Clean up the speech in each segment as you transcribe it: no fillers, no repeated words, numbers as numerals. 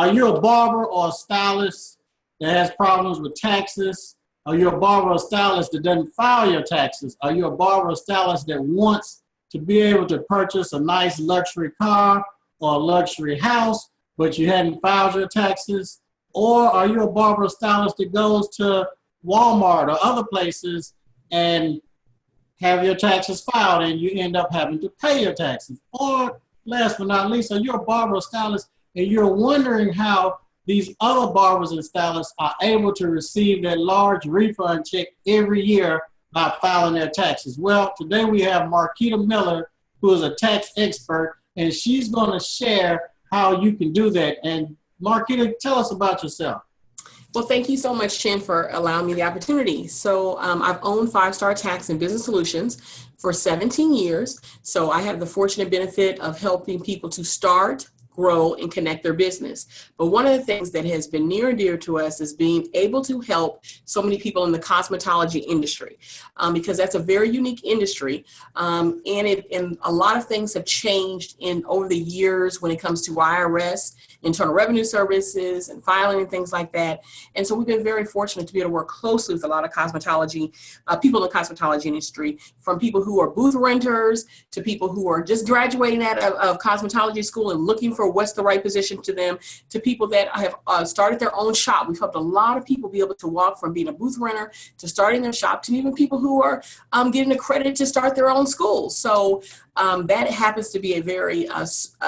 Are you a barber or a stylist that has problems with taxes? Are you a barber or stylist that doesn't file your taxes? Are you a barber or stylist that wants to be able to purchase a nice luxury car or a luxury house, but you hadn't filed your taxes? Or are you a barber or stylist that goes to Walmart or other places and have your taxes filed and you end up having to pay your taxes? Or last but not least, are you a barber or stylist and you're wondering how these other barbers and stylists are able to receive that large refund check every year by filing their taxes? Well, today we have Marquita Miller, who is a tax expert, and she's going to share how you can do that. And Marquita, tell us about yourself. Well, thank you so much, Chin, for allowing me the opportunity. So I've owned 5-Star Tax and Business Solutions for 17 years. So I have the fortunate benefit of helping people to start, grow, and connect their business. But one of the things that has been near and dear to us is being able to help so many people in the cosmetology industry, because that's a very unique industry. And a lot of things have changed over the years when it comes to IRS, Internal Revenue Services, and filing and things like that. And so we've been very fortunate to be able to work closely with a lot of cosmetology, people in the cosmetology industry, from people who are booth renters to people who are just graduating out of cosmetology school and looking for what's the right position to them, to people that have started their own shop. We've helped a lot of people be able to walk from being a booth renter to starting their shop, to even people who are getting accredited to start their own schools. So that happens to be a very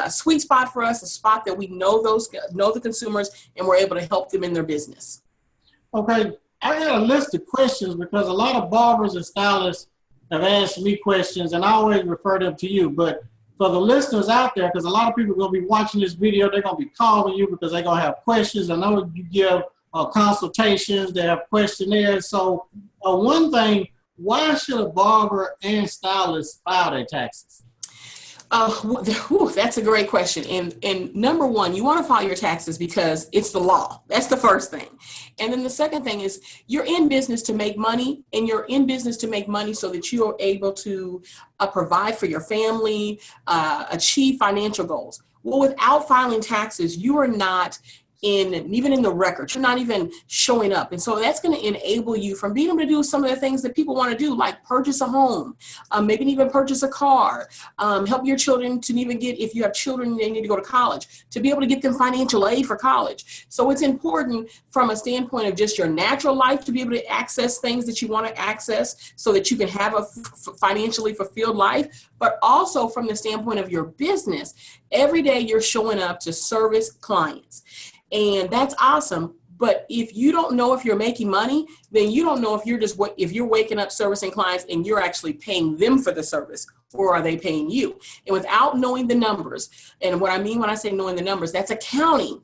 sweet spot for us, a spot that we know the consumers, and we're able to help them in their business. Okay, I got a list of questions because a lot of barbers and stylists have asked me questions, and I always refer them to you. But for the listeners out there, because a lot of people are going to be watching this video, they're going to be calling you because they're going to have questions. I know you give consultations, they have questionnaires. So one thing, why should a barber and stylist file their taxes? That's a great question. And number one, you want to file your taxes because it's the law. That's the first thing. And then the second thing is you're in business to make money, and you're in business to make money so that you are able to provide for your family, achieve financial goals. Well, without filing taxes, you are not even in the record, you're not even showing up. And so that's going to enable you from being able to do some of the things that people want to do, like purchase a home, maybe even purchase a car, help your children to even get, if you have children, they need to go to college, to be able to get them financial aid for college. So it's important from a standpoint of just your natural life to be able to access things that you want to access so that you can have a financially fulfilled life, but also from the standpoint of your business. Every day you're showing up to service clients. And that's awesome. But if you don't know if you're making money, then you don't know if you're waking up servicing clients and you're actually paying them for the service, or are they paying you? And without knowing the numbers, and what I mean when I say knowing the numbers, that's accounting.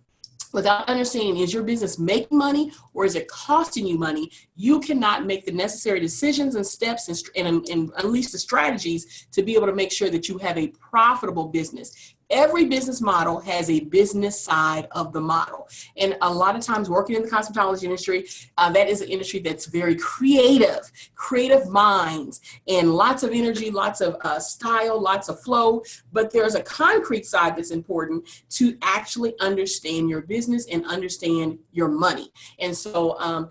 Without understanding, is your business making money or is it costing you money? You cannot make the necessary decisions and steps and unleash the strategies to be able to make sure that you have a profitable business. Every business model has a business side of the model. And a lot of times working in the cosmetology industry, that is an industry that's very creative minds, and lots of energy, lots of style, lots of flow. But there's a concrete side that's important to actually understand your business and understand your money. And so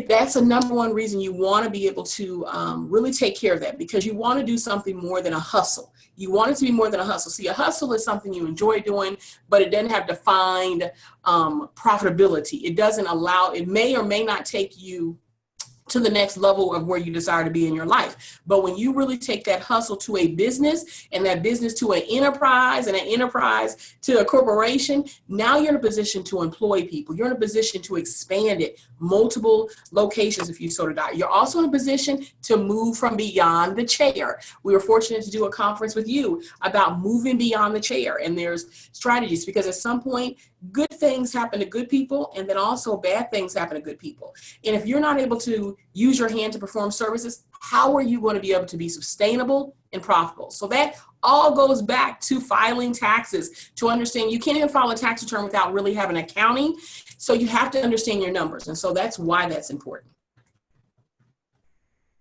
that's a number one reason you want to be able to really take care of that, because you want to do something more than a hustle. You want it to be more than a hustle. See, a hustle is something you enjoy doing, but it doesn't have defined profitability. It doesn't allow, it may or may not take you to the next level of where you desire to be in your life. But when you really take that hustle to a business, and that business to an enterprise, and an enterprise to a corporation, now you're in a position to employ people. You're in a position to expand it, multiple locations if you so desire. You're also in a position to move from beyond the chair. We were fortunate to do a conference with you about moving beyond the chair, and there's strategies, because at some point, good things happen to good people, and then also bad things happen to good people. And if you're not able to use your hand to perform services, how are you going to be able to be sustainable and profitable? So that all goes back to filing taxes, to understand you can't even file a tax return without really having accounting. So you have to understand your numbers. And so that's why that's important.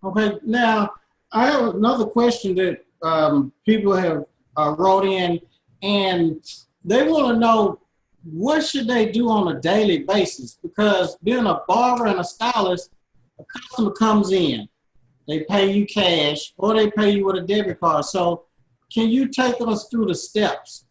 Okay, now I have another question that people have wrote in, and they want to know what should they do on a daily basis? Because being a barber and a stylist, a customer comes in, they pay you cash or they pay you with a debit card. So can you take us through the steps?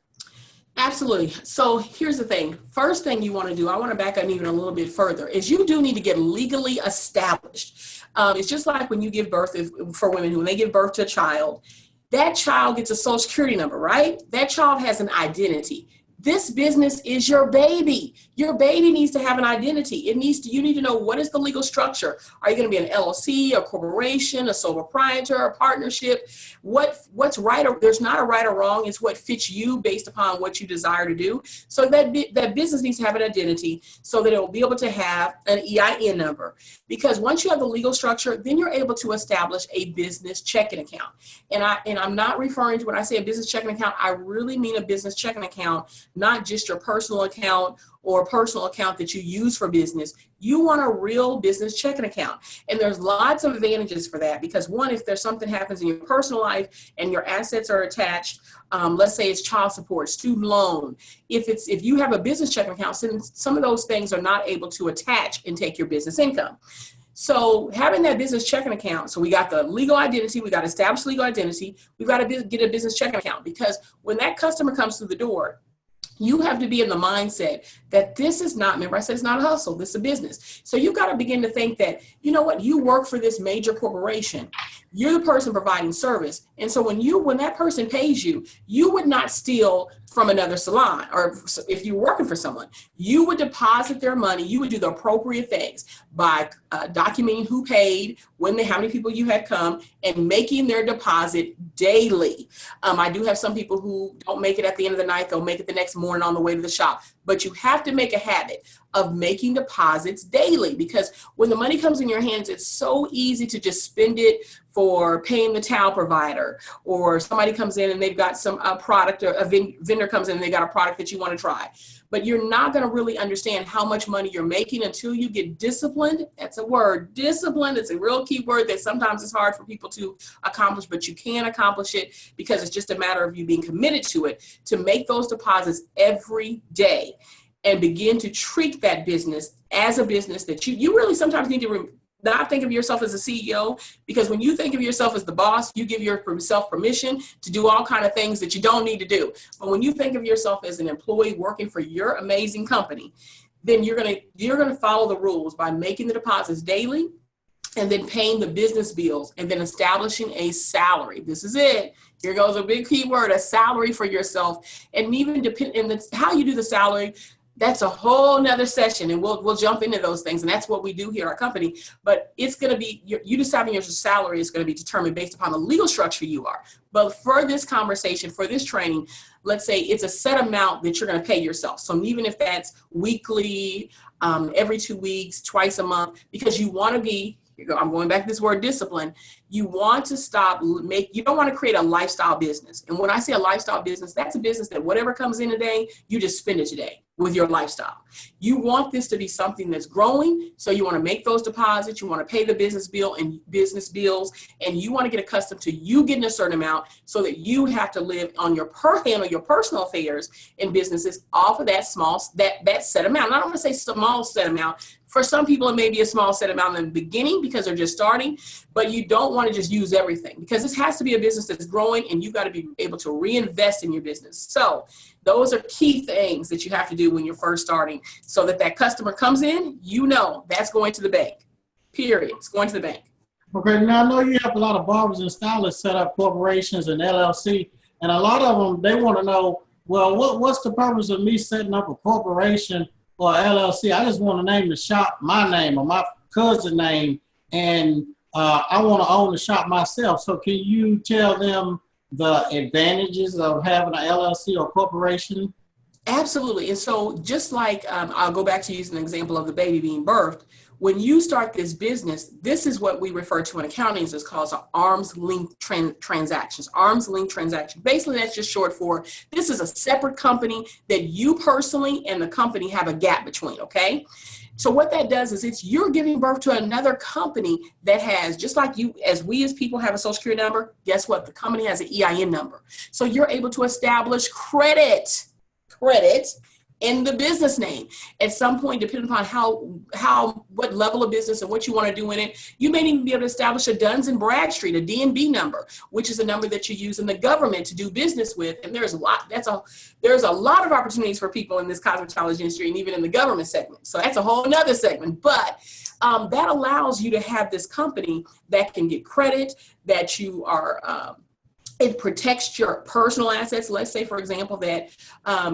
Absolutely. So here's the thing. First thing you want to do, I want to back up even a little bit further, is you do need to get legally established. It's just like when you give birth, for women, when they give birth to a child, that child gets a social security number, right? That child has an identity. This business is your baby. Your baby needs to have an identity. You need to know, what is the legal structure? Are you going to be an LLC, a corporation, a sole proprietor, a partnership? What's right? There's not a right or wrong. It's what fits you based upon what you desire to do. So that business needs to have an identity so that it will be able to have an EIN number. Because once you have the legal structure, then you're able to establish a business checking account. And I'm not referring to, when I say a business checking account, I really mean a business checking account, not just your personal account or a personal account that you use for business. You want a real business checking account. And there's lots of advantages for that, because one, if there's something happens in your personal life and your assets are attached, let's say it's child support, student loan, if you have a business checking account, some of those things are not able to attach and take your business income. So having that business checking account, so we got the legal identity, we got to establish legal identity, we've got to get a business checking account, because when that customer comes through the door, you have to be in the mindset that this is not, remember I said it's not a hustle, this is a business. So you've got to begin to think that, you know what, you work for this major corporation. You're the person providing service. And so when that person pays you, you would not steal from another salon, or if you're working for someone, you would deposit their money. You would do the appropriate things by documenting who paid, how many people you had come, and making their deposit daily. I do have some people who don't make it at the end of the night. They'll make it the next morning on the way to the shop. But you have to make a habit of making deposits daily, because when the money comes in your hands, it's so easy to just spend it for paying the towel provider, or somebody comes in and they've got a product, or a vendor comes in and they got a product that you want to try. But you're not going to really understand how much money you're making until you get disciplined. That's a word, disciplined. It's a real key word that sometimes it's hard for people to accomplish, but you can accomplish it, because it's just a matter of you being committed to it, to make those deposits every day and begin to treat that business as a business that you really sometimes need to not think of yourself as a CEO, because when you think of yourself as the boss, you give yourself permission to do all kinds of things that you don't need to do. But when you think of yourself as an employee working for your amazing company, then you're gonna follow the rules by making the deposits daily, and then paying the business bills, and then establishing a salary. This is it. Here goes a big key word, a salary for yourself. And even how you do the salary, that's a whole nother session, and we'll jump into those things. And that's what we do here at our company. But it's going to be, you deciding your salary is going to be determined based upon the legal structure you are. But for this conversation, for this training, let's say it's a set amount that you're going to pay yourself. So even if that's weekly, every 2 weeks, twice a month, because you want to be, I'm going back to this word, discipline. You want to you don't want to create a lifestyle business. And when I say a lifestyle business, that's a business that whatever comes in today, you just spend it today with your lifestyle. You want this to be something that's growing. So you want to make those deposits. You want to pay the business bill and business bills, and you want to get accustomed to you getting a certain amount, so that you have to live on your handle your personal affairs and businesses off of that that set amount. And I don't want to say small set amount. For some people, it may be a small set amount in the beginning because they're just starting, but you don't want to just use everything, because this has to be a business that's growing, and you've got to be able to reinvest in your business. So those are key things that you have to do when you're first starting, so that customer comes in, that's going to the bank, period. It's going to the bank. Okay, now I know you have a lot of barbers and stylists set up corporations and LLC, and a lot of them, they want to know, well, what's the purpose of me setting up a corporation or LLC? I just want to name the shop my name or my cousin's name, and I want to own the shop myself. So can you tell them the advantages of having an LLC or corporation? Absolutely. And so just like I'll go back to using an example of the baby being birthed. When you start this business, this is what we refer to in accounting as called arm's length transactions. Arm's length transaction. Basically, that's just short for, this is a separate company that you personally and the company have a gap between, okay? So what that does is you're giving birth to another company that has, just like you, as we as people have a social security number, guess what? The company has an EIN number. So you're able to establish credit, in the business name. At some point, depending upon what level of business and what you want to do in it, you may even be able to establish a Duns and Bradstreet, a DNB number, which is a number that you use in the government to do business with. And there's a lot of opportunities for people in this cosmetology industry and even in the government segment. So that's a whole nother segment. But that allows you to have this company that can get credit, that you are it protects your personal assets. Let's say, for example, that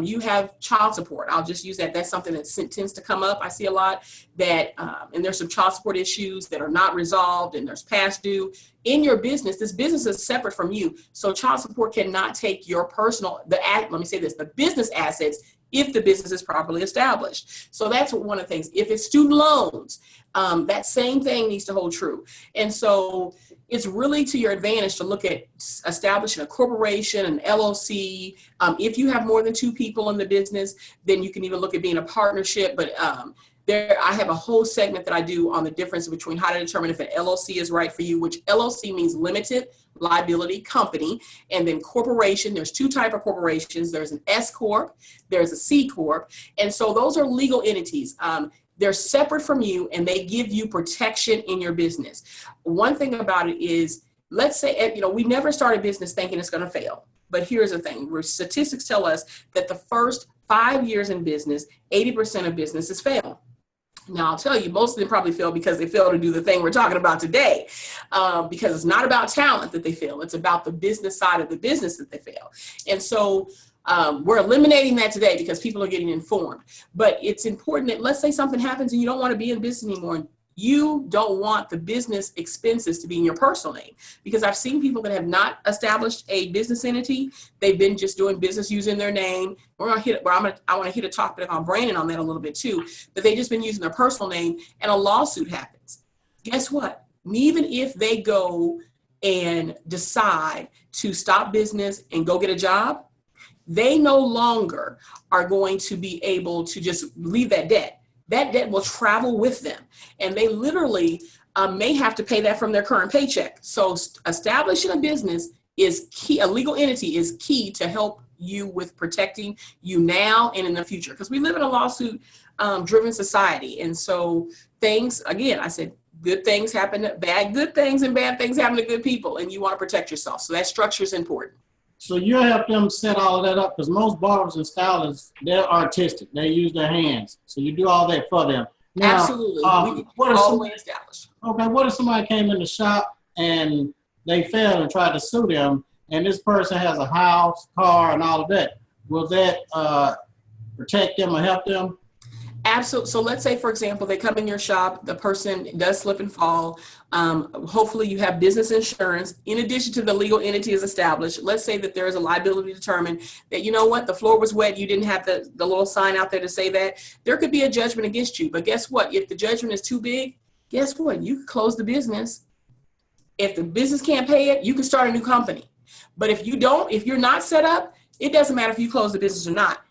you have child support. I'll just use that. That's something that tends to come up. I see a lot that, and there's some child support issues that are not resolved, and there's past due in your business. This business is separate from you. So child support cannot take your personal, let me say this, the business assets if the business is properly established. So that's one of the things. If it's student loans, that same thing needs to hold true. And so it's really to your advantage to look at establishing a corporation, an LLC. If you have more than 2 people in the business, then you can even look at being a partnership. But I have a whole segment that I do on the difference between how to determine if an LLC is right for you, which LLC means limited liability company, and then corporation. There's 2 types of corporations. There's an S Corp, there's a C Corp. And so those are legal entities. They're separate from you, and they give you protection in your business. One thing about it is, let's say, we never start a business thinking it's going to fail. But here's the thing, where statistics tell us that the first 5 years in business, 80% of businesses fail. Now, I'll tell you, most of them probably fail because they fail to do the thing we're talking about today, because it's not about talent that they fail. It's about the business side of the business that they fail. And so we're eliminating that today because people are getting informed. But it's important that, let's say something happens and you don't want to be in business anymore. You don't want the business expenses to be in your personal name, because I've seen people that have not established a business entity. They've been just doing business using their name. I want to hit a topic on branding on that a little bit too, but they've just been using their personal name, and a lawsuit happens. Guess what? Even if they go and decide to stop business and go get a job, they no longer are going to be able to just leave that debt. That debt will travel with them, and they literally may have to pay that from their current paycheck. So establishing a business is key. A legal entity is key to help you with protecting you now and in the future, because we live in a lawsuit driven society. And so things, again, I said, good things happen to good things and bad things happen to good people, and you want to protect yourself. So that structure is important. So you help them set all of that up, because most barbers and stylists, they're artistic. They use their hands. So you do all that for them. Now, absolutely. What if all the way established. Okay, what if somebody came in the shop and they failed and tried to sue them, and this person has a house, car, and all of that? Will that protect them or help them? Absolutely. So let's say, for example, they come in your shop, the person does slip and fall. Hopefully you have business insurance. In addition to the legal entity is established, let's say that there is a liability determined that, you know what, the floor was wet. You didn't have the little sign out there to say that. There could be a judgment against you. But guess what? If the judgment is too big, guess what? You can close the business. If the business can't pay it, you can start a new company. But if you're not set up, it doesn't matter if you close the business or not.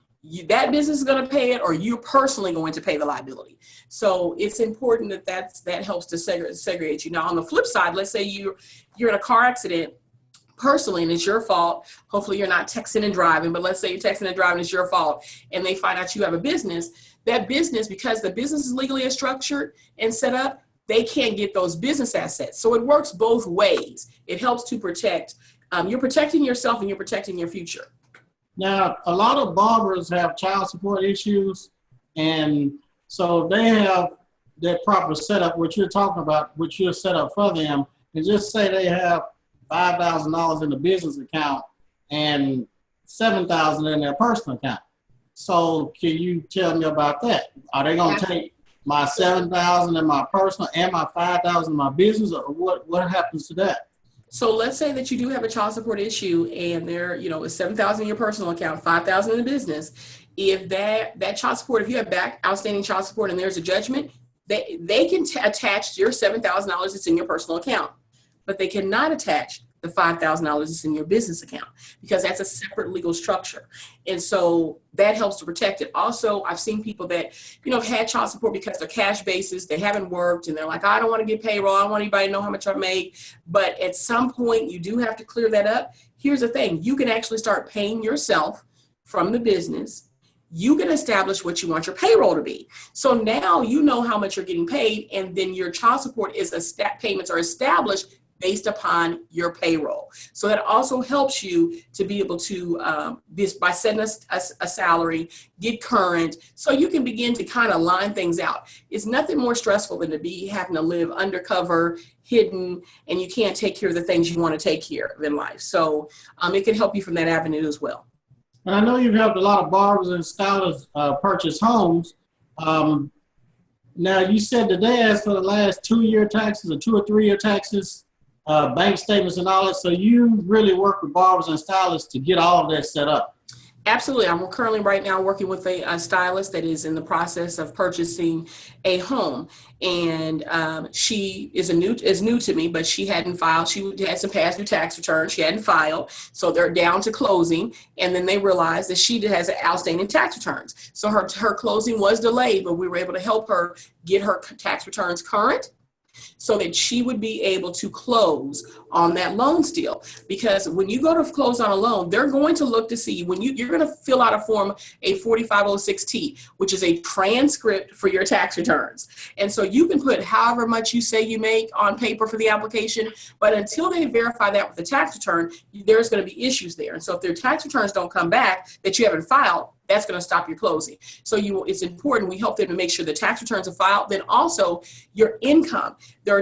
That business is going to pay it, or you're personally going to pay the liability. So it's important that helps to segregate you. Now, on the flip side, let's say you're in a car accident personally, and it's your fault. Hopefully you're not texting and driving, but let's say you're texting and driving, it's your fault, and they find out you have a business. That business, because the business is legally structured and set up, they can't get those business assets. So it works both ways. It helps to protect. You're protecting yourself and you're protecting your future. Now, a lot of barbers have child support issues, and so they have their proper setup, which you're talking about, which you're set up for them, and just say they have $5,000 in the business account and $7,000 in their personal account. So can you tell me about that? Are they going to take my $7,000 in my personal and my $5,000 in my business, or what happens to that? So let's say that you do have a child support issue, and there, is $7,000 in your personal account, $5,000 in the business. If that child support, if you have back outstanding child support and there's a judgment, they can attach your $7,000 that's in your personal account, but they cannot attach the $5,000 that's in your business account, because that's a separate legal structure. And so that helps to protect it. Also, I've seen people that, have had child support because they're cash basis, they haven't worked, and they're like, I don't want to get payroll, I don't want anybody to know how much I make. But at some point, you do have to clear that up. Here's the thing, you can actually start paying yourself from the business you can establish what you want your payroll to be. So now you know how much you're getting paid, and then your child support payments are established based upon your payroll. So that also helps you to be able to, by setting a salary, get current, so you can begin to kind of line things out. It's nothing more stressful than to be having to live undercover, hidden, and you can't take care of the things you want to take care of in life. So it can help you from that avenue as well. And I know you've helped a lot of barbers and stylists purchase homes. Now, you said that they asked for the last 2-year taxes or 2 or 3-year taxes, bank statements and all that. So you really work with barbers and stylists to get all of that set up. Absolutely. I'm currently right now working with a stylist that is in the process of purchasing a home. And she is new to me, but she hadn't filed. She had some past due tax returns. She hadn't filed. So they're down to closing. And then they realized that she has outstanding tax returns. So her closing was delayed, but we were able to help her get her tax returns current, so that she would be able to close on that loan still. Because when you go to close on a loan, they're going to look to see, when you're going to fill out a form, a 4506T, which is a transcript for your tax returns. And so you can put however much you say you make on paper for the application, but until they verify that with the tax return, there's going to be issues there. And so if their tax returns don't come back that you haven't filed, that's going to stop your closing. So it's important. We help them to make sure the tax returns are filed. Then also your income. There are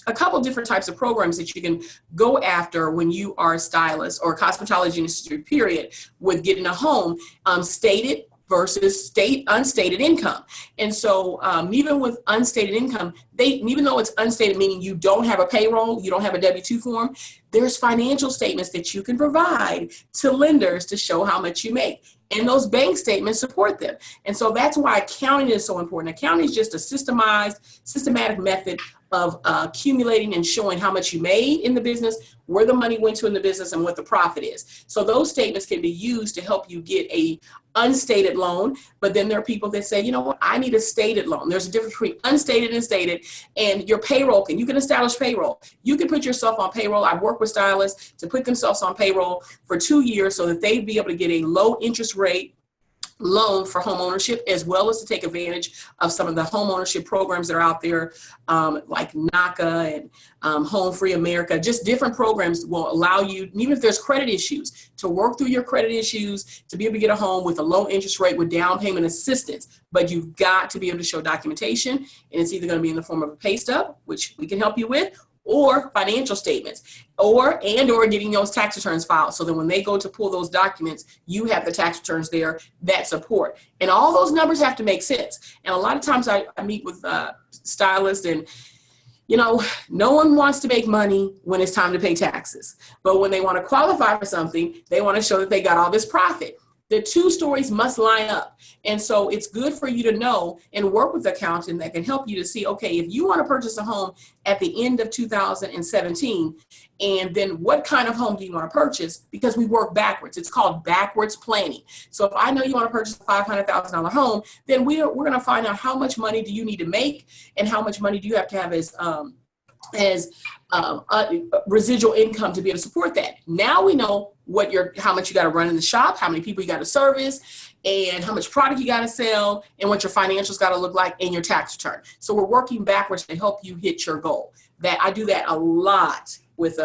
a couple different types of programs that you can go after when you are a stylist or cosmetology industry, period, with getting a home, stated versus unstated income. And so even with unstated income, even though it's unstated, meaning you don't have a payroll, you don't have a W-2 form, there's financial statements that you can provide to lenders to show how much you make. And those bank statements support them. And so that's why accounting is so important. Accounting is just a systematic method of accumulating and showing how much you made in the business, where the money went to in the business, and what the profit is. So those statements can be used to help you get a unstated loan. But then there are people that say, you know what, I need a stated loan. There's a difference between unstated and stated. And your payroll, you can establish payroll. You can put yourself on payroll. I've worked with stylists to put themselves on payroll for 2 years so that they'd be able to get a low interest rate loan for home ownership, as well as to take advantage of some of the home ownership programs that are out there, like NACA and Home Free America. Just different programs will allow you, even if there's credit issues, to work through your credit issues, to be able to get a home with a low interest rate with down payment assistance. But you've got to be able to show documentation, and it's either going to be in the form of a pay stub, which we can help you with, or financial statements, or getting those tax returns filed. So that when they go to pull those documents, you have the tax returns there that support. And all those numbers have to make sense. And a lot of times I meet with stylists, and no one wants to make money when it's time to pay taxes. But when they want to qualify for something, they want to show that they got all this profit. The two stories must line up. And so it's good for you to know and work with an accountant that can help you to see, okay, if you want to purchase a home at the end of 2017, and then what kind of home do you want to purchase? Because we work backwards. It's called backwards planning. So if I know you want to purchase a $500,000 home, then we're going to find out how much money do you need to make, and how much money do you have to have as residual income to be able to support that. Now we know how much you got to run in the shop, how many people you got to service, and how much product you got to sell, and what your financials got to look like in your tax return. So we're working backwards to help you hit your goal. That I do that a lot with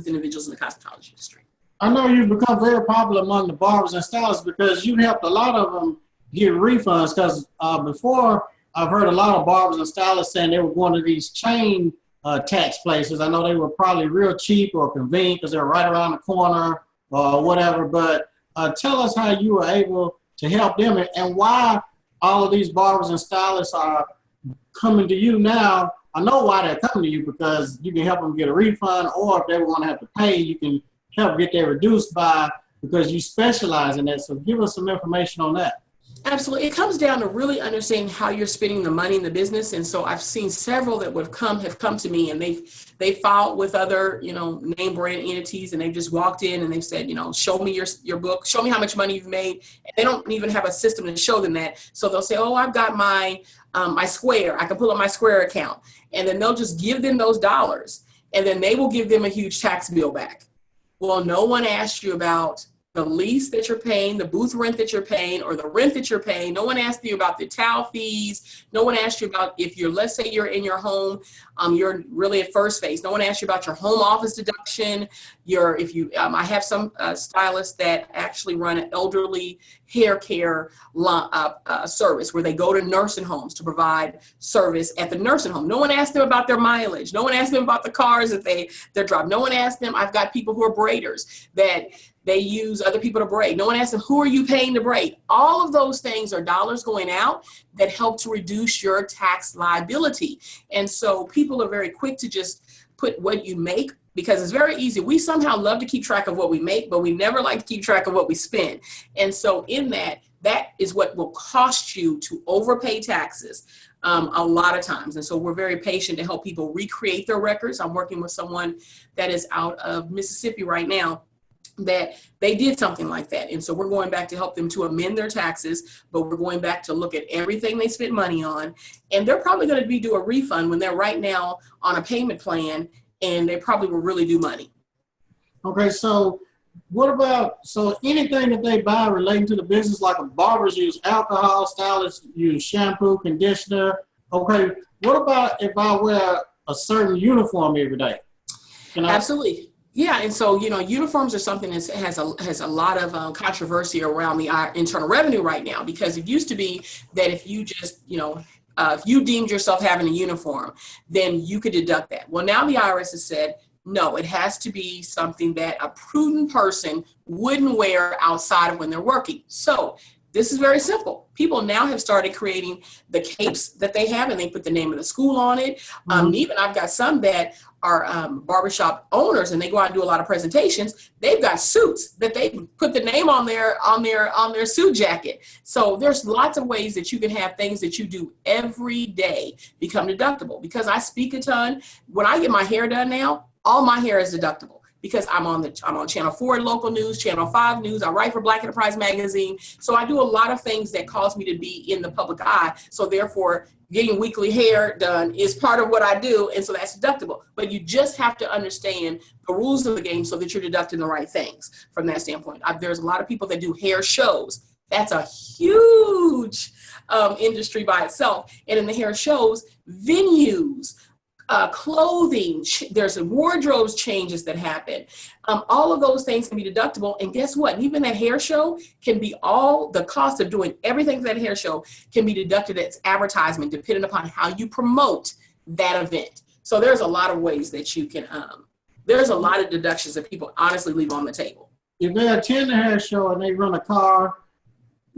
individuals in the cosmetology industry. I know you've become very popular among the barbers and stylists because you helped a lot of them get refunds. Because before, I've heard a lot of barbers and stylists saying they were going to these chain tax places. I know they were probably real cheap or convenient because they're right around the corner or whatever. But tell us how you were able to help them, and why all of these barbers and stylists are coming to you now. I know why they're coming to you, because you can help them get a refund, or if they want to have to pay, you can help get that reduced because you specialize in that. So give us some information on that. Absolutely. It comes down to really understanding how you're spending the money in the business. And so I've seen several that have come to me, and they filed with other, name brand entities, and they've just walked in and they've said, show me your book, show me how much money you've made. And they don't even have a system to show them that. So they'll say, oh, I've got my Square. I can pull up my Square account. And then they'll just give them those dollars, and then they will give them a huge tax bill back. Well, no one asked you about the lease that you're paying, the booth rent that you're paying, or the rent that you're paying. No one asked you about the towel fees. No one asked you about if you're, let's say you're in your home, you're really at first phase. No one asked you about your home office deduction. I have some stylists that actually run an elderly hair care service where they go to nursing homes to provide service at the nursing home. No one asked them about their mileage. No one asked them about the cars that they're driving. No one asked them. I've got people who are braiders that they use other people to braid. No one asked them, who are you paying to braid? All of those things are dollars going out that help to reduce your tax liability. And so people are very quick to just put what you make, because it's very easy. We somehow love to keep track of what we make, but we never like to keep track of what we spend. And so in that is what will cost you to overpay taxes a lot of times. And so we're very patient to help people recreate their records. I'm working with someone that is out of Mississippi right now that they did something like that. And so we're going back to help them to amend their taxes, but we're going back to look at everything they spent money on. And they're probably going to do a refund when they're right now on a payment plan, and they probably will really do money. Okay, so what about, so anything that they buy relating to the business, like barbers use alcohol, stylists use shampoo, conditioner. Okay, what about if I wear a certain uniform every day? Absolutely. Yeah, and so, uniforms are something that has a lot of controversy around the internal revenue right now, because it used to be that if you just, if you deemed yourself having a uniform, then you could deduct that. Well, now the IRS has said, no, it has to be something that a prudent person wouldn't wear outside of when they're working. So this is very simple. People now have started creating the capes that they have, and they put the name of the school on it. Even I've got some that are barbershop owners, and they go out and do a lot of presentations. They've got suits that they put the name on their suit jacket. So there's lots of ways that you can have things that you do every day become deductible. Because I speak a ton, when I get my hair done now, all my hair is deductible. Because I'm on Channel 4 local news, Channel 5 news. I write for Black Enterprise magazine. So I do a lot of things that cause me to be in the public eye. So therefore, getting weekly hair done is part of what I do. And so that's deductible. But you just have to understand the rules of the game so that you're deducting the right things from that standpoint. There's a lot of people that do hair shows. That's a huge industry by itself. And in the hair shows, venues, clothing, there's wardrobes changes that happen. All of those things can be deductible. And guess what? Even that hair show can be all the cost of doing everything for that hair show can be deducted as advertisement, depending upon how you promote that event. So there's a lot of ways that you can, there's a lot of deductions that people honestly leave on the table. If they attend the hair show and they rent a car,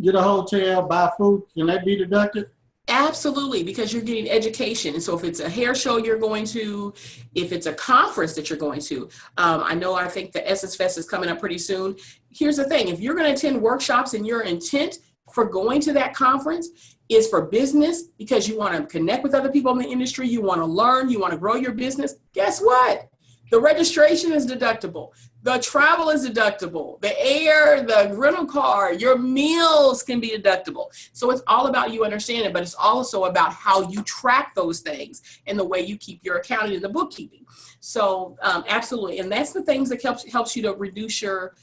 get a hotel, buy food, can that be deducted? Absolutely, because you're getting education. And so if it's a hair show you're going to, if it's a conference that you're going to, I think the Essence Fest is coming up pretty soon. Here's the thing, if you're going to attend workshops and your intent for going to that conference is for business, because you want to connect with other people in the industry, you want to learn, you want to grow your business, guess what? The registration is deductible. The travel is deductible. The air, the rental car, your meals can be deductible. So it's all about you understanding, but it's also about how you track those things and the way you keep your accounting and the bookkeeping. So absolutely. And that's the things that helps you to reduce your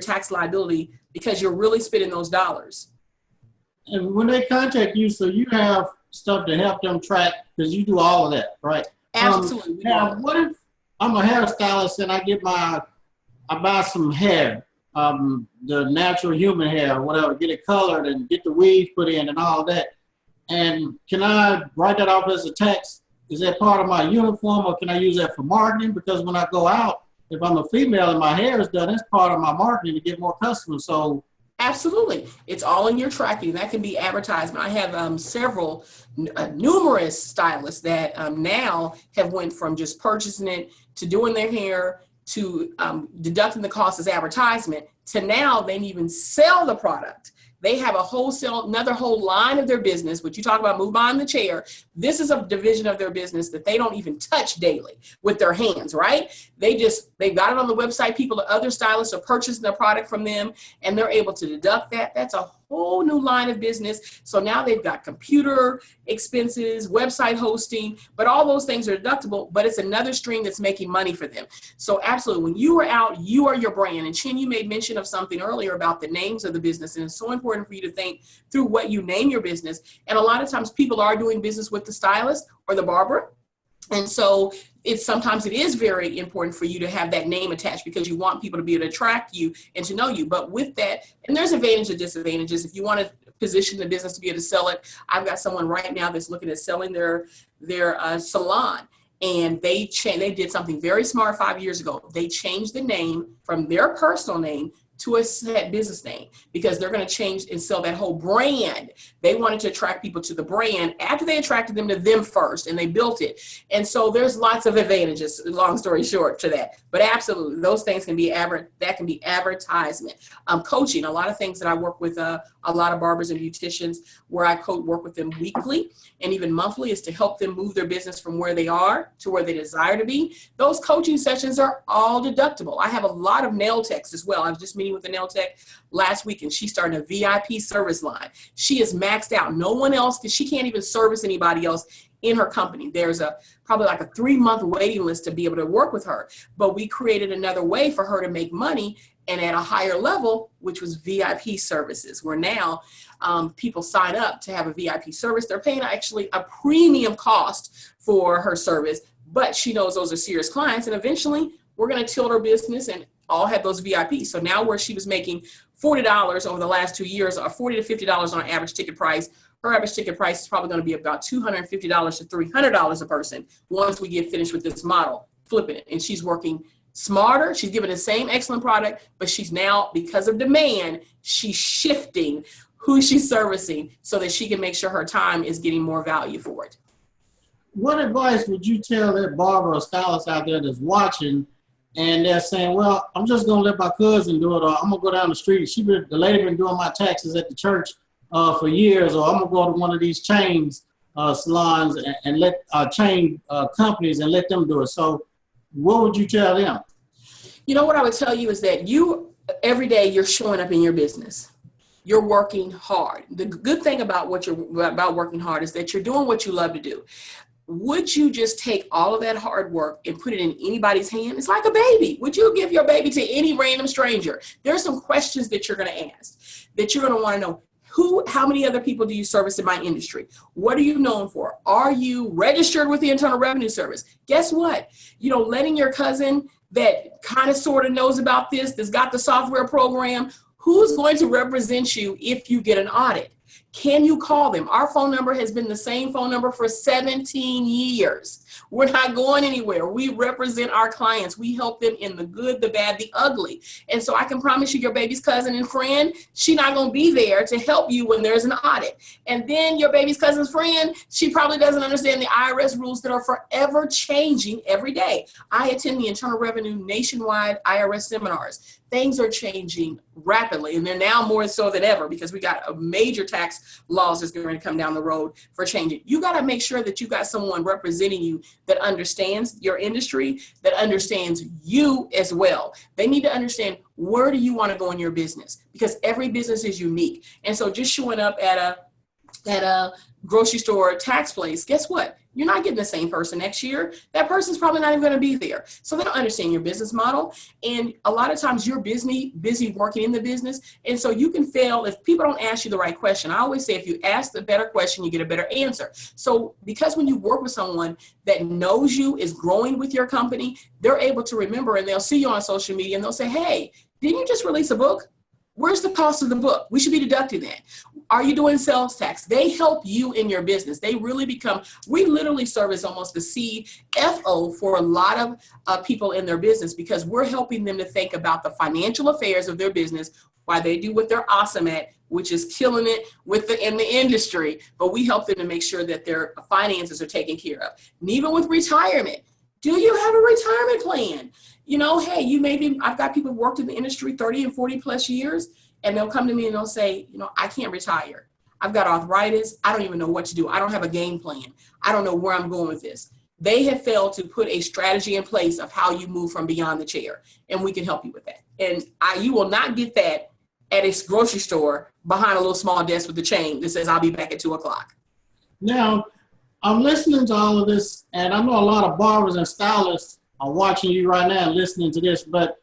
tax liability, because you're really spending those dollars. And when they contact you, so you have stuff to help them track, because you do all of that, right? Absolutely. Now, what if I'm a hairstylist and I buy some hair, the natural human hair or whatever, get it colored and get the weave put in and all that. And can I write that off as a tax? Is that part of my uniform, or can I use that for marketing? Because when I go out, if I'm a female and my hair is done, it's part of my marketing to get more customers. So absolutely. It's all in your tracking. That can be advertisement. I have numerous stylists that now have went from just purchasing it to doing their hair to deducting the cost as advertisement to now they even sell the product. They have another whole line of their business, which you talk about move behind the chair. This is a division of their business that they don't even touch daily with their hands, right? They've got it on the website. Other stylists are purchasing the product from them, and they're able to deduct that. That's a whole new line of business. So now they've got computer expenses, website hosting, but all those things are deductible, but it's another stream that's making money for them. So absolutely, when you are out, you are your brand. And Chin, you made mention of something earlier about the names of the business. And it's so important for you to think through what you name your business. And a lot of times people are doing business with the stylist or the barber. And so sometimes it is very important for you to have that name attached because you want people to be able to attract you and to know you. But with that, and there's advantages and disadvantages. If you want to position the business to be able to sell it, I've got someone right now that's looking at selling their salon. And they did something very smart 5 years ago. They changed the name from their personal name to a set business name because they're going to change and sell that whole brand. They wanted to attract people to the brand after they attracted them to them first and they built it. And so there's lots of advantages, long story short, to that. But absolutely, those things can be that can be advertisement. Coaching, a lot of things that I work with a lot of barbers and beauticians where I work with them weekly and even monthly is to help them move their business from where they are to where they desire to be. Those coaching sessions are all deductible. I have a lot of nail techs as well. I was just meeting with a nail tech last week and she's starting a VIP service line. She is maxed out. No one else, she can't even service anybody else in her company. There's probably like a 3-month waiting list to be able to work with her. But we created another way for her to make money and at a higher level, which was VIP services, where now people sign up to have a VIP service. They're paying actually a premium cost for her service, but she knows those are serious clients. And eventually we're going to tilt her business and all have those VIPs. So now where she was making $40 over the last 2 years, or $40 to $50 on average ticket price, her average ticket price is probably going to be about $250 to $300 a person once we get finished with this model, flipping it. And she's working smarter. She's giving the same excellent product, but she's now, because of demand, she's shifting who she's servicing so that she can make sure her time is getting more value for it. What advice would you tell that barber or stylist out there that's watching and they're saying, well, I'm just going to let my cousin do it, or I'm going to go down the street. The lady been doing my taxes at the church for years, or I'm going to go to one of these chains salons and let chain companies and let them do it. So what would you tell them? You know, what I would tell you is that every day you're showing up in your business. You're working hard. The good thing about about working hard is that you're doing what you love to do. Would you just take all of that hard work and put it in anybody's hand? It's like a baby. Would you give your baby to any random stranger? There's some questions that you're going to ask, that you're going to want to know. How many other people do you service in my industry? What are you known for? Are you registered with the Internal Revenue Service? Guess what? Letting your cousin that kind of sort of knows about this, that's got the software program, who's going to represent you if you get an audit? Can you call them? Our phone number has been the same phone number for 17 years. We're not going anywhere. We represent our clients. We help them in the good, the bad, the ugly. And so I can promise you, your baby's cousin and friend, she's not going to be there to help you when there's an audit. And then your baby's cousin's friend, she probably doesn't understand the IRS rules that are forever changing every day. I attend the Internal Revenue nationwide IRS seminars. Things are changing rapidly, and they're now more so than ever because we got a major tax laws that's going to come down the road for changing. You got to make sure that you got someone representing you that understands your industry, that understands you as well. They need to understand, where do you want to go in your business? Because every business is unique. And so just showing up at a grocery store tax place, guess what? You're not getting the same person next year. That person's probably not even going to be there. So they don't understand your business model. And a lot of times you're busy working in the business. And so you can fail if people don't ask you the right question. I always say, if you ask the better question, you get a better answer. So because when you work with someone that knows you, is growing with your company, they're able to remember, and they'll see you on social media and they'll say, hey, didn't you just release a book? Where's the cost of the book? We should be deducting that. Are you doing sales tax? They help you in your business. They really we literally serve as almost the CFO for a lot of people in their business, because we're helping them to think about the financial affairs of their business while they do what they're awesome at, which is killing it in the industry. But we help them to make sure that their finances are taken care of. And even with retirement, do you have a retirement plan? Hey, I've got people who worked in the industry 30 and 40 plus years, and they'll come to me and they'll say, I can't retire. I've got arthritis. I don't even know what to do. I don't have a game plan. I don't know where I'm going with this. They have failed to put a strategy in place of how you move from beyond the chair, and we can help you with that. And you will not get that at a grocery store behind a little small desk with the chain that says, I'll be back at 2:00. Now, I'm listening to all of this, and I know a lot of barbers and stylists are watching you right now and listening to this, but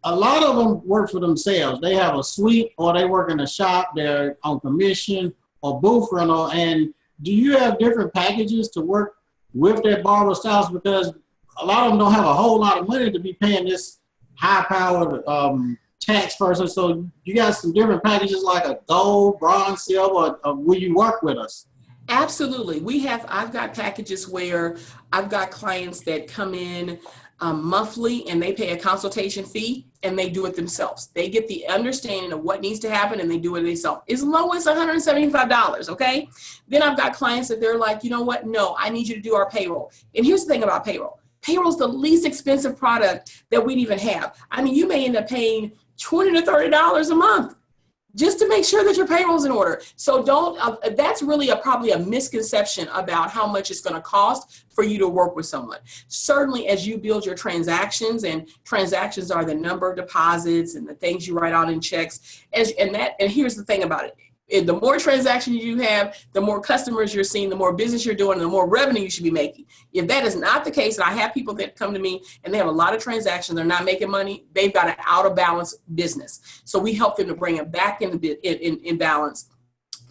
a lot of them work for themselves. They have a suite, or they work in a shop, they're on commission or booth rental. And do you have different packages to work with that barber stylist? Because a lot of them don't have a whole lot of money to be paying this high-powered tax person. So you got some different packages like a gold, bronze, silver, or will you work with us? Absolutely. I've got packages where I've got clients that come in monthly and they pay a consultation fee and they do it themselves. They get the understanding of what needs to happen and they do it themselves. As low as $175, okay? Then I've got clients that they're like, you know what? No, I need you to do our payroll. And here's the thing about payroll. Payroll is the least expensive product that we'd even have. I mean, you may end up paying $20 to $30 a month just to make sure that your payroll's in order. So that's really probably a misconception about how much it's going to cost for you to work with someone. Certainly as you build your transactions, and transactions are the number of deposits and the things you write out in checks. And here's the thing about it. The more transactions you have, the more customers you're seeing, the more business you're doing, and the more revenue you should be making. If that is not the case, and I have people that come to me and they have a lot of transactions, they're not making money, they've got an out of balance business. So we help them to bring it back in balance,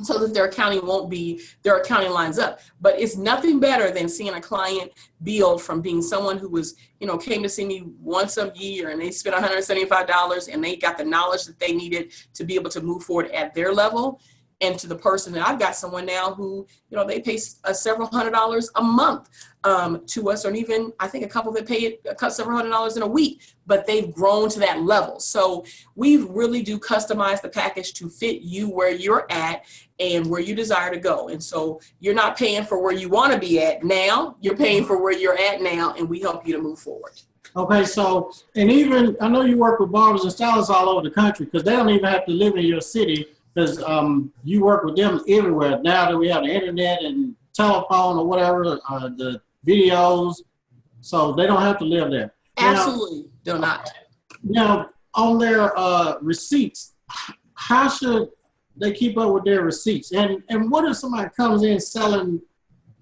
so that their accounting lines up. But it's nothing better than seeing a client build from being someone who was, came to see me once a year and they spent $175 and they got the knowledge that they needed to be able to move forward at their level. And to the person that I've got someone now who, they pay several $100s a month to us, or even I think a couple that pay several $100s in a week, but they've grown to that level. So we really do customize the package to fit you where you're at and where you desire to go. And so you're not paying for where you want to be at now, you're paying for where you're at now, and we help you to move forward. Okay, so, and even, I know you work with barbers and stylists all over the country, because they don't even have to live in your city, because you work with them everywhere. Now that we have the internet and telephone or whatever, the videos, so they don't have to live there. Absolutely, do not. Now, on their receipts, how should they keep up with their receipts? And what if somebody comes in selling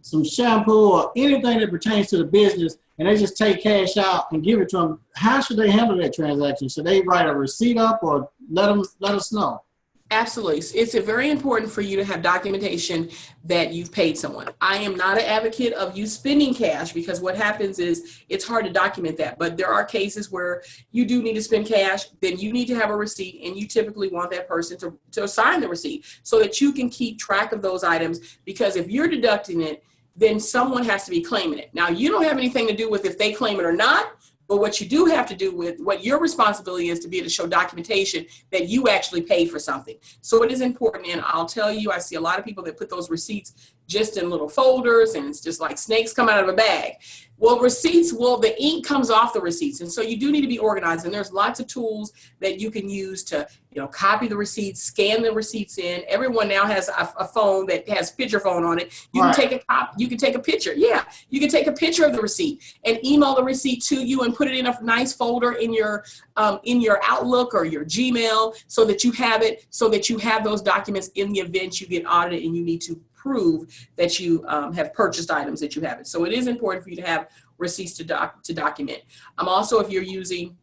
some shampoo or anything that pertains to the business, and they just take cash out and give it to them? How should they handle that transaction? Should they write a receipt up, or let us know? Absolutely. It's very important for you to have documentation that you've paid someone. I am not an advocate of you spending cash, because what happens is it's hard to document that. But there are cases where you do need to spend cash, then you need to have a receipt, and you typically want that person to sign the receipt so that you can keep track of those items, because if you're deducting it, then someone has to be claiming it. Now, you don't have anything to do with if they claim it or not. But what you do have to do with what your responsibility is to be able to show documentation that you actually paid for something. So it is important. And I'll tell you, I see a lot of people that put those receipts just in little folders, and it's just like snakes come out of a bag. Well, the ink comes off the receipts. And so you do need to be organized. And there's lots of tools that you can use to, copy the receipts, scan the receipts in. Everyone now has a phone that has picture phone on it. You can take a picture. Yeah, you can take a picture of the receipt and email the receipt to you and put it in a nice folder in your Outlook or your Gmail, so that you have it, so that you have those documents in the event you get audited and you need to prove that you have purchased items, that you have it. So it is important for you to have receipts to document. Also, if you're using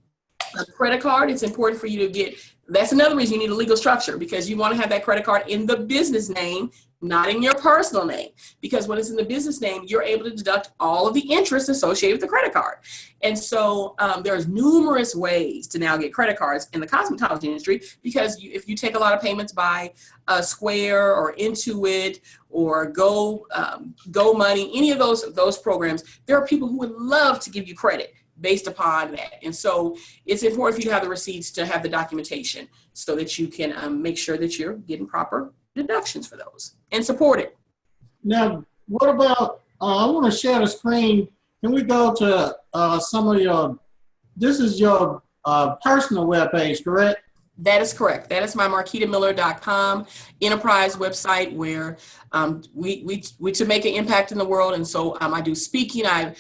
a credit card, it's important for you to get, that's another reason you need a legal structure, because you want to have that credit card in the business name, not in your personal name. Because when it's in the business name, you're able to deduct all of the interest associated with the credit card. And so there's numerous ways to now get credit cards in the cosmetology industry, because if you take a lot of payments by Square or Intuit or Go Money, any of those programs, there are people who would love to give you credit based upon that. And so it's important for you to have the receipts, to have the documentation, so that you can make sure that you're getting proper deductions for those and support it. Now, what about, I want to share the screen. Can we go to some of this is your personal webpage, correct? That is correct. That is my marquitamiller.com enterprise website, where we to make an impact in the world. And so I do speaking. I'm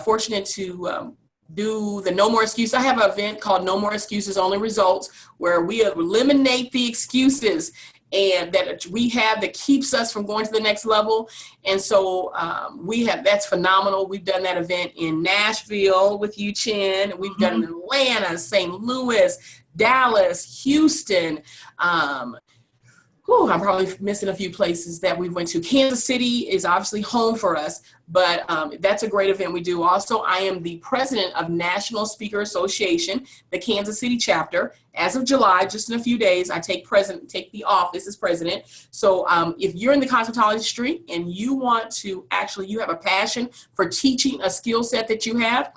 fortunate to do the No More Excuses. I have an event called No More Excuses, Only Results, where we eliminate the excuses and that we have that keeps us from going to the next level. And so that's phenomenal. We've done that event in Nashville with you, Chin. We've done it in Atlanta, St. Louis, Dallas, Houston. I'm probably missing a few places that we went to. Kansas City is obviously home for us, but that's a great event we do. Also, I am the president of National Speaker Association, the Kansas City chapter. As of July, just in a few days, I take the office as president. So if you're in the cosmetology industry and you have a passion for teaching a skill set that you have,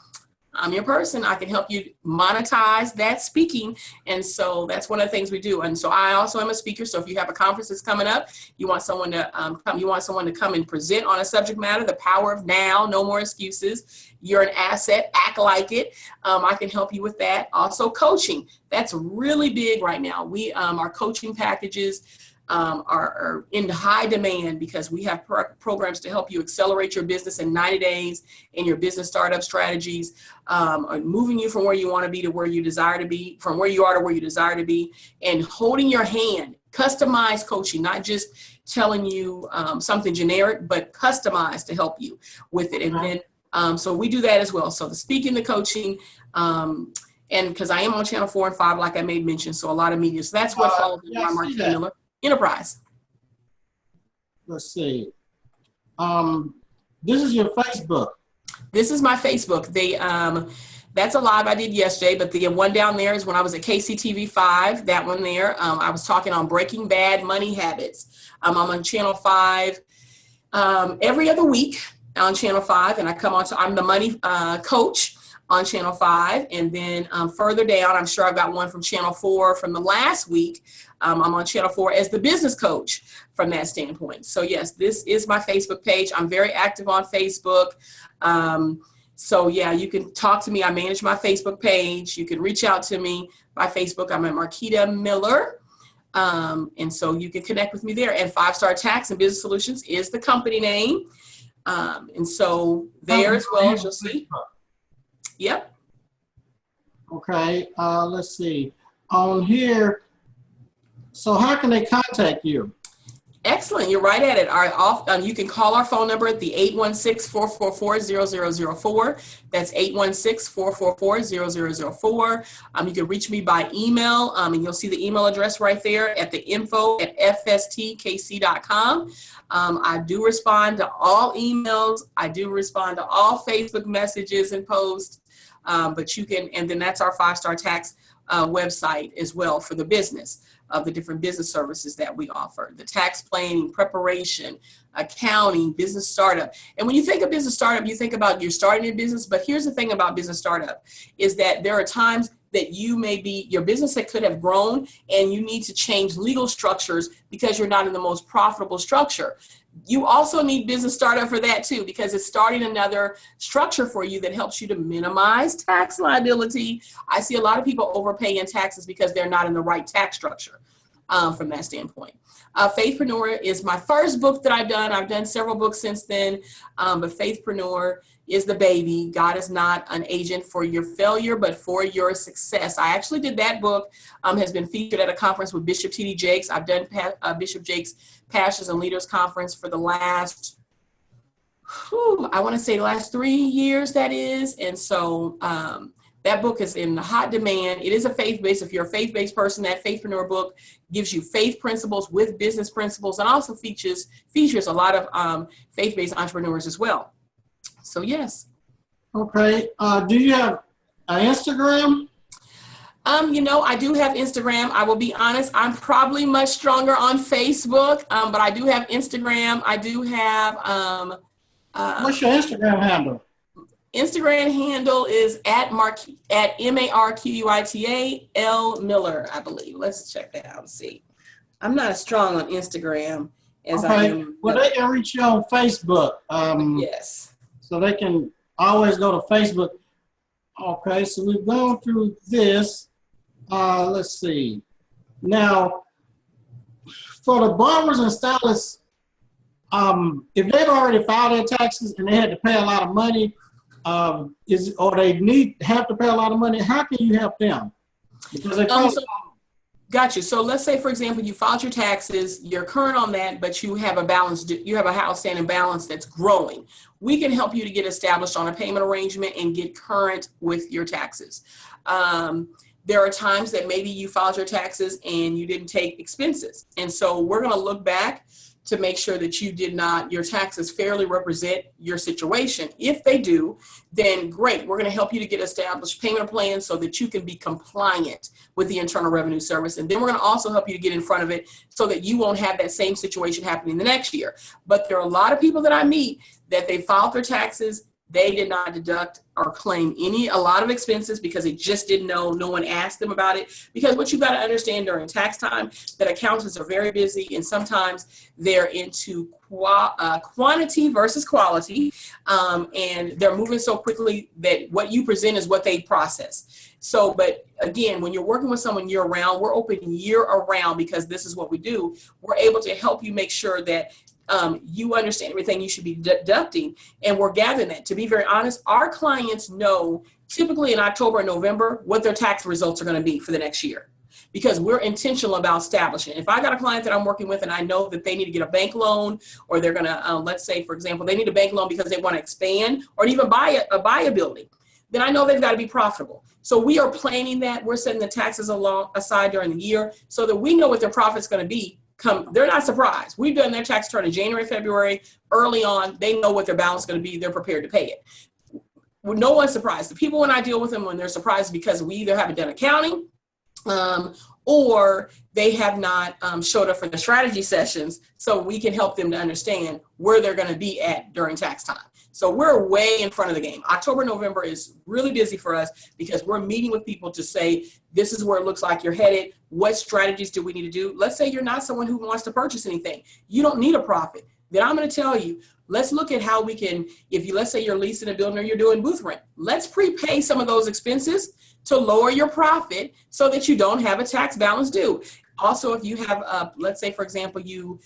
I'm your person. I can help you monetize that speaking. And so that's one of the things we do. And so I also am a speaker. So if you have a conference that's coming up, you want someone to come and present on a subject matter, the power of now, no more excuses. You're an asset, act like it. I can help you with that. Also coaching. That's really big right now. Our coaching packages are in high demand because we have programs to help you accelerate your business in 90 days and your business startup strategies, moving you from where you want to be to where you desire to be, from where you are to where you desire to be, and holding your hand. Customized coaching, not just telling you something generic, but customized to help you with it. And then, so we do that as well. So the speaking, the coaching, and because I am on Channel 4 and 5, like I made mention, so a lot of media. So that's what falls into our Marquita Miller Enterprise. Let's see. This is your Facebook. This is my Facebook. That's a live I did yesterday, but the one down there is when I was at KCTV 5, that one there. I was talking on Breaking Bad Money Habits. I'm on Channel 5 every other week on Channel 5, and I'm the money coach on Channel 5. And then further down, I'm sure I've got one from Channel 4 from the last week. I'm on Channel 4 as the business coach from that standpoint. So yes, this is my Facebook page. I'm very active on Facebook. So yeah, you can talk to me. I manage my Facebook page. You can reach out to me by Facebook. I'm at Marquita Miller. And so you can connect with me there. And 5 Star Tax and Business Solutions is the company name. And so there as well, as you'll see. Yep. Okay, let's see. On here, so how can they contact you? Excellent. You're right at it. You can call our phone number at the 816-444-0004. That's 816-444-0004. You can reach me by email, and you'll see the email address right there at the info@fstkc.com. I do respond to all emails. I do respond to all Facebook messages and posts. But you can, and then that's our 5 Star Tax website as well for the business of the different business services that we offer, the tax planning, preparation, accounting, business startup. And when you think of business startup, you think about you're starting a business, but here's the thing about business startup is that there are times that your business that could have grown and you need to change legal structures because you're not in the most profitable structure. You also need business startup for that too, because it's starting another structure for you that helps you to minimize tax liability. I see a lot of people overpay in taxes because they're not in the right tax structure from that standpoint. Faithpreneur is my first book that I've done. I've done several books since then, but Faithpreneur is the baby. God is not an agent for your failure, but for your success. I actually did that book, has been featured at a conference with Bishop T.D. Jakes. I've done Bishop Jakes' Pastors and Leaders Conference for the last, I want to say last 3 years, that is. And so that book is in hot demand. It is a faith-based. If you're a faith-based person, that Faithpreneur book gives you faith principles with business principles and also features a lot of faith-based entrepreneurs as well. So yes. Okay. Do you have Instagram? I do have Instagram. I will be honest, I'm probably much stronger on Facebook, but I do have Instagram. I do have. What's your Instagram handle? Instagram handle is at MARQUITA L Miller, I believe. Let's check that out and see. I'm not as strong on Instagram as I am. Well, they can reach you on Facebook. Yes. So they can always go to Facebook. Okay, so we've gone through this. Let's see. Now, for the barbers and stylists, if they've already filed their taxes and they had to pay a lot of money, or they have to pay a lot of money, how can you help them? Because they Got you. So let's say, for example, you filed your taxes, you're current on that, but you have a balance, you have a outstanding balance that's growing. We can help you to get established on a payment arrangement and get current with your taxes. There are times that maybe you filed your taxes and you didn't take expenses. And so we're going to look back to make sure that your taxes fairly represent your situation. If they do, then great. We're going to help you to get established payment plans so that you can be compliant with the Internal Revenue Service. And then we're going to also help you to get in front of it so that you won't have that same situation happening the next year. But there are a lot of people that I meet that they filed their taxes, they did not deduct or claim a lot of expenses because they just didn't know. No one asked them about it. Because what you got to understand during tax time, that accountants are very busy and sometimes they're into quantity versus quality. And they're moving so quickly that what you present is what they process. So, but again, when you're working with someone year round, we're open year around because this is what we do. We're able to help you make sure that you understand everything you should be deducting, and we're gathering that. To be very honest, our clients know typically in October and November what their tax results are going to be for the next year, because we're intentional about establishing. If I got a client that I'm working with and I know that they need to get a bank loan, or they're going to, let's say, for example, they need a bank loan because they want to expand or even buy a building, then I know they've got to be profitable. So we are planning that. We're setting the taxes aside during the year so that we know what their profit's going to be. They're not surprised. We've done their tax return in January, February, early on. They know what their balance is going to be. They're prepared to pay it. No one's surprised. The people when I deal with them, when they're surprised, because we either haven't done accounting or they have not showed up for the strategy sessions, so we can help them to understand where they're going to be at during tax time. So we're way in front of the game. October, November is really busy for us because we're meeting with people to say, this is where it looks like you're headed. What strategies do we need to do? Let's say you're not someone who wants to purchase anything. You don't need a profit. Then I'm going to tell you, let's look at how we can, let's say you're leasing a building or you're doing booth rent. Let's prepay some of those expenses to lower your profit so that you don't have a tax balance due. Also, if you have, let's say, for example, you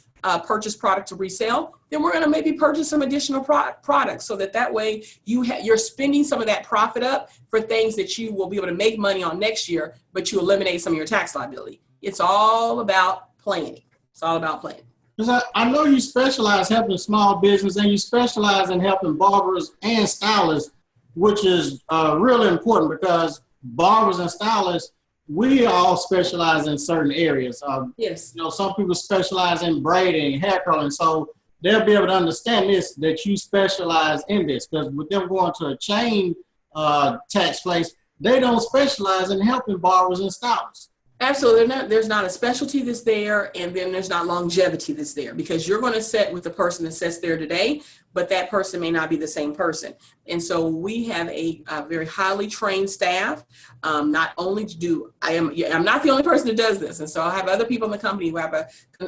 purchase product to resell, then we're going to maybe purchase some additional products so that way you're spending some of that profit up for things that you will be able to make money on next year, but you eliminate some of your tax liability. It's all about planning. It's all about planning. Because I know you specialize helping small business and you specialize in helping barbers and stylists, which is really important because barbers and stylists, we all specialize in certain areas. Yes. Some people specialize in braiding, hair curling, so they'll be able to understand this, that you specialize in this. Because with them going to a chain tax place, they don't specialize in helping barbers and stylists. Absolutely. There's not a specialty that's there, and then there's not longevity that's there, because you're going to sit with the person that sits there today, but that person may not be the same person. And so we have a very highly trained staff. Not only I'm not the only person that does this. And so I have other people in the company who have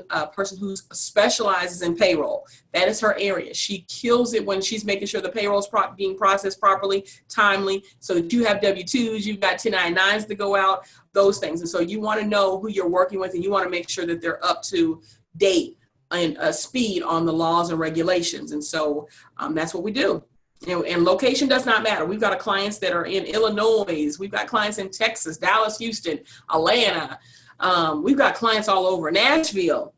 a person who specializes in payroll. That is her area. She kills it when she's making sure the payroll is being processed properly, timely, so that you have W-2s, you've got 1099s to go out, those things. And so you want to know who you're working with, and you want to make sure that they're up to date and speed on the laws and regulations. And so that's what we do. And location does not matter. We've got clients that are in Illinois. We've got clients in Texas, Dallas, Houston, Atlanta. We've got clients all over Nashville.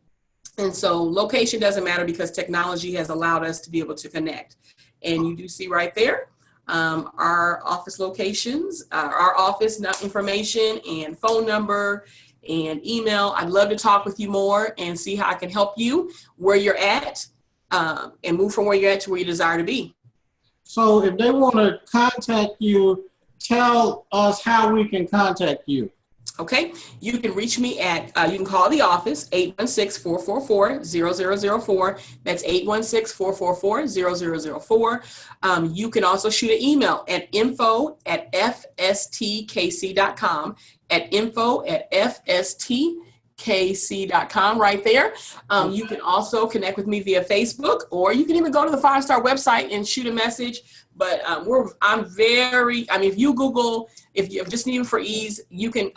And so location doesn't matter because technology has allowed us to be able to connect. And you do see right there our office locations, our office information and phone number and email. I'd love to talk with you more and see how I can help you where you're at and move from where you're at to where you desire to be. So if they want to contact you, tell us how we can contact you. Okay, you can reach me at, you can call the office, 816-444-0004. That's 816-444-0004. You can also shoot an email at info@fstkc.com, at info@fstkc.com. stylistkc.com right there. You can also connect with me via Facebook, or you can even go to the 5-Star website and shoot a message. But if you Google, if you just need it for ease, you can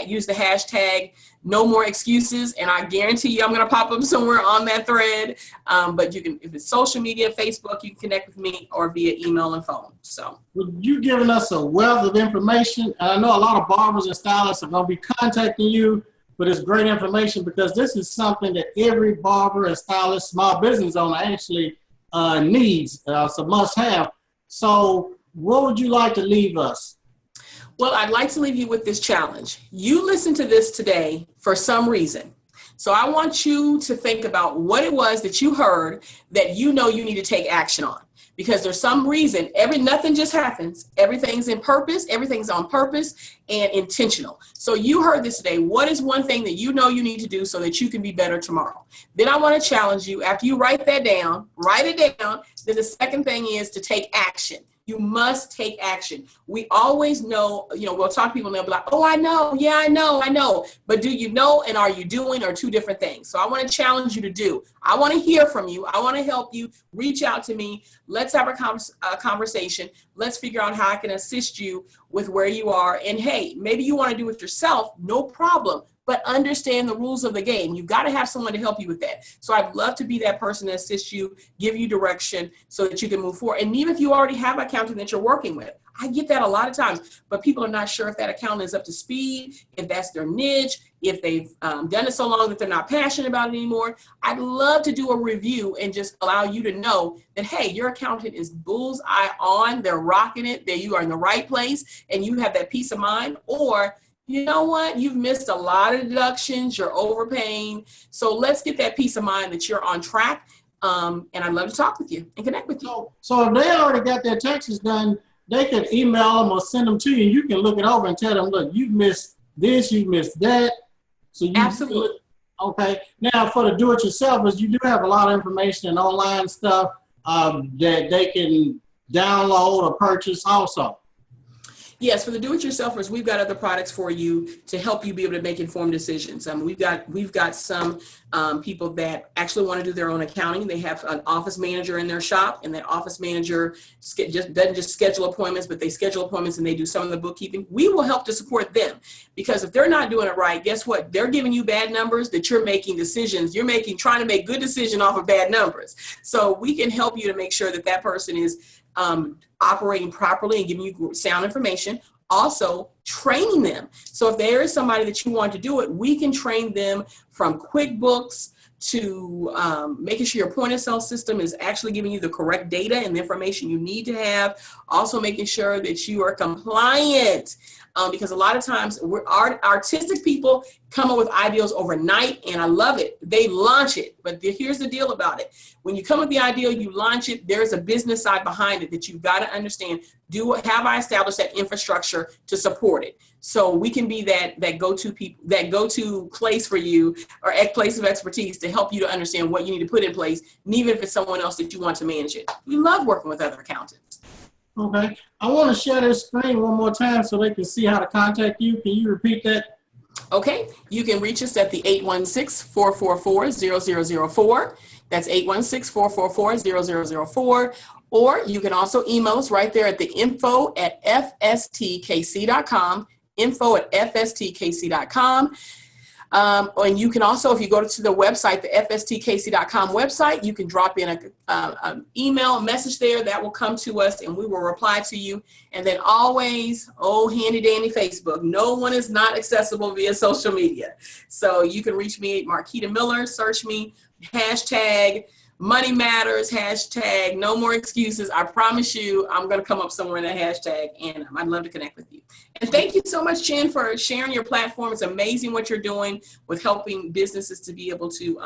use the hashtag no more excuses, and I guarantee you I'm going to pop up somewhere on that thread. But you can, if it's social media, Facebook, you can connect with me, or via email and phone. So you've given us a wealth of information. I know a lot of barbers and stylists are going to be contacting you, but it's great information, because this is something that every barber and stylist, small business owner actually needs. It's a must-have. So what would you like to leave us? Well, I'd like to leave you with this challenge. You listened to this today for some reason. So I want you to think about what it was that you heard that you know you need to take action on. Because there's some reason, nothing just happens. Everything's in purpose, everything's on purpose and intentional. So you heard this today. What is one thing that you know you need to do so that you can be better tomorrow? Then I want to challenge you, after you write that down, write it down. Then the second thing is to take action. You must take action. We always know, we'll talk to people and they'll be like, oh, I know. Yeah, I know. But do you know and are you doing are two different things. So I want to challenge you to do. I want to hear from you. I want to help you. Reach out to me. Let's have a conversation. Let's figure out how I can assist you with where you are. And hey, maybe you want to do it yourself. No problem. But understand the rules of the game. You've got to have someone to help you with that. So I'd love to be that person to assist you, give you direction so that you can move forward. And even if you already have an accountant that you're working with, I get that a lot of times, but people are not sure if that accountant is up to speed, if that's their niche, if they've done it so long that they're not passionate about it anymore. I'd love to do a review and just allow you to know that, hey, your accountant is bullseye on, they're rocking it, that you are in the right place and you have that peace of mind. Or you know what? You've missed a lot of deductions. You're overpaying. So let's get that peace of mind that you're on track. And I'd love to talk with you and connect with you. So if they already got their taxes done, they could email them or send them to you. You can look it over and tell them, look, you've missed this, you've missed that. So you Absolutely. Okay. Now for the do-it-yourselfers, you do have a lot of information and online stuff that they can download or purchase also. Yes, for the do-it-yourselfers, we've got other products for you to help you be able to make informed decisions. We've got some people that actually want to do their own accounting. They have an office manager in their shop, and that office manager doesn't just schedule appointments, but they schedule appointments and they do some of the bookkeeping. We will help to support them, because if they're not doing it right, guess what? They're giving you bad numbers that you're making decisions. Trying to make good decisions off of bad numbers. So we can help you to make sure that that person is operating properly and giving you sound information. Also training them. So if there is somebody that you want to do it, we can train them from QuickBooks to making sure your point of sale system is actually giving you the correct data and the information you need to have. Also making sure that you are compliant. Because a lot of times our artistic people come up with ideas overnight, and I love it. They launch it. But here's the deal about it. When you come with the idea, you launch it, there's a business side behind it that you've got to understand. Have I established that infrastructure to support it? So we can be that go-to place for you, or a place of expertise to help you to understand what you need to put in place, and even if it's someone else that you want to manage it. We love working with other accountants. Okay. I want to share this screen one more time so they can see how to contact you. Can you repeat that? Okay. You can reach us at the 816-444-0004. That's 816-444-0004. Or you can also email us right there at the info@fstkc.com, info@fstkc.com. And you can also, if you go to the website, the fstkc.com website, you can drop in an email message there that will come to us and we will reply to you. And then always, handy dandy Facebook. No one is not accessible via social media. So you can reach me at Marquita Miller, search me, hashtag Money Matters, hashtag no more excuses. I promise you, I'm going to come up somewhere in that hashtag, and I'd love to connect with you. And thank you so much, Chen, for sharing your platform. It's amazing what you're doing with helping businesses to be able to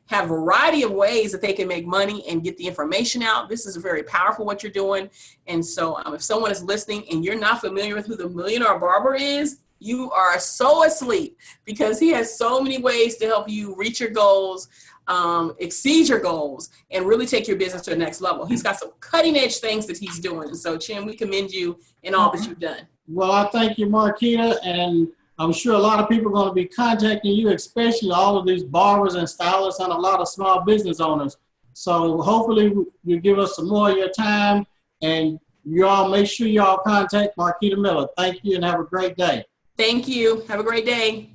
have a variety of ways that they can make money and get the information out. This is very powerful what you're doing. And so if someone is listening and you're not familiar with who the Millionaire Barber is, you are so asleep, because he has so many ways to help you reach your goals, exceed your goals, and really take your business to the next level. He's got some cutting edge things that he's doing. And so, Chen, we commend you in all that you've done. Well, I thank you, Marquita, and I'm sure a lot of people are going to be contacting you, especially all of these barbers and stylists and a lot of small business owners. So hopefully you give us some more of your time, and y'all make sure y'all contact Marquita Miller. Thank you and have a great day. Thank you. Have a great day.